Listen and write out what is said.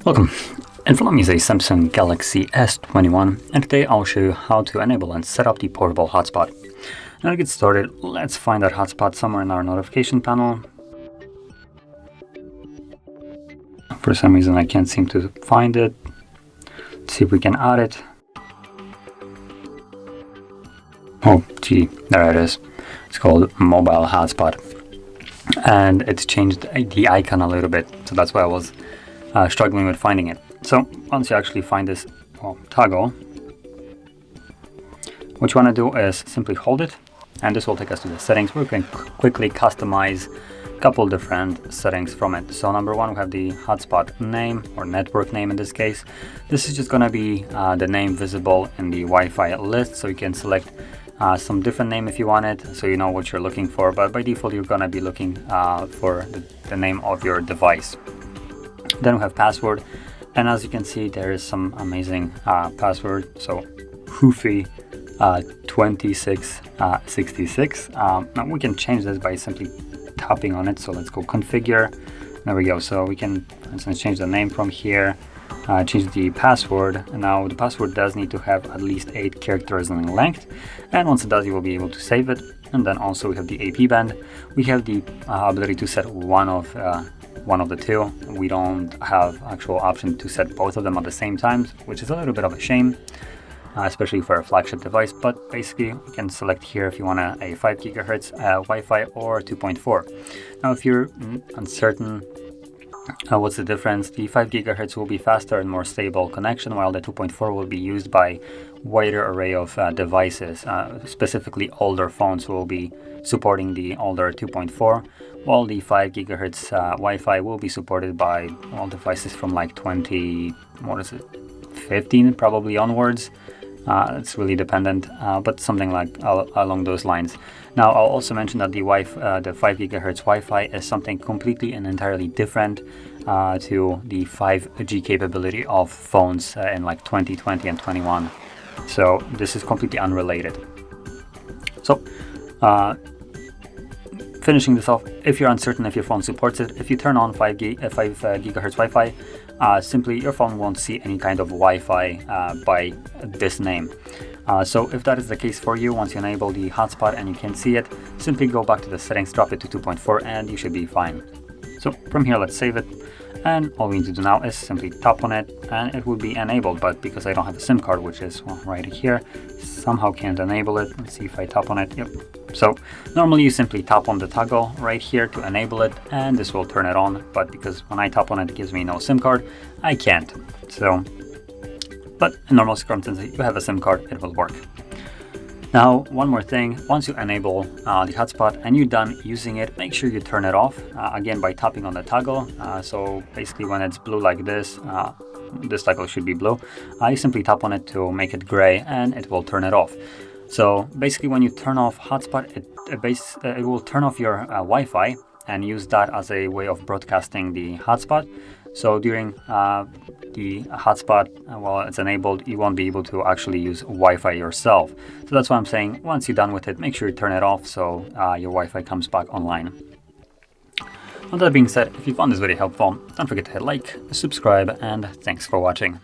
Welcome. In front of me is a Samsung Galaxy S21, and today I'll show you how to enable and set up the portable hotspot. Now to get started, let's find that hotspot somewhere in our notification panel. For some reason I can't seem to find it. Let's see if we can add it. Oh gee, there it is. It's called mobile hotspot. And it's changed the icon a little bit, so that's why I was struggling with finding it. So once you actually find this toggle, what you want to do is simply hold it, and this will take us to the settings where we can quickly customize a couple different settings from it. So number one, we have the hotspot name, or network name in this case. This is just going to be the name visible in the Wi-Fi list, so you can select some different name if you want it, so you know what you're looking for, but by default you're going to be looking for the name of your device. Then we have password, and as you can see there is some amazing password, so Hoofy 2666. Now we can change this by simply tapping on it, so let's go configure. There we go. So we can, for instance, change the name from here, change the password, and now the password does need to have at least 8 characters in length, and once it does you will be able to save it. And then also we have the AP band. We have the ability to set one of the two. We don't have actual option to set both of them at the same time, which is a little bit of a shame, especially for a flagship device. But basically you can select here if you want a 5 GHz Wi-Fi or 2.4. Now if you're uncertain what's the difference, the 5 GHz will be faster and more stable connection, while the 2.4 will be used by wider array of devices. Specifically older phones will be supporting the older 2.4, while the 5 GHz Wi-Fi will be supported by all devices from like 15 probably onwards. It's really dependent, but something like along those lines. Now I'll also mention that the 5 GHz Wi-Fi is something completely and entirely different to the 5G capability of phones in like 2020 and 21. So this is completely unrelated. So finishing this off, if you're uncertain if your phone supports it, if you turn on 5 GHz Wi-Fi, simply your phone won't see any kind of Wi-Fi by this name. So if that is the case for you, once you enable the hotspot and you can see it, simply go back to the settings, drop it to 2.4, and you should be fine. So from here, let's save it, and all we need to do now is simply tap on it and it will be enabled. But because I don't have a SIM card, which is right here, somehow can't enable it. Let's see if I tap on it. Yep. So normally you simply tap on the toggle right here to enable it, and this will turn it on. But because when I tap on it, it gives me no SIM card, I can't. So, but in normal circumstances, if you have a SIM card, it will work. Now, one more thing, once you enable the hotspot and you're done using it, make sure you turn it off, again by tapping on the toggle. So basically when it's blue like this toggle should be blue, you simply tap on it to make it gray and it will turn it off. So basically when you turn off hotspot, it will turn off your Wi-Fi and use that as a way of broadcasting the hotspot. So during the hotspot, while it's enabled, you won't be able to actually use Wi-Fi yourself. So that's why I'm saying once you're done with it, make sure you turn it off so your Wi-Fi comes back online. With that being said, if you found this video helpful, don't forget to hit like, subscribe, and thanks for watching.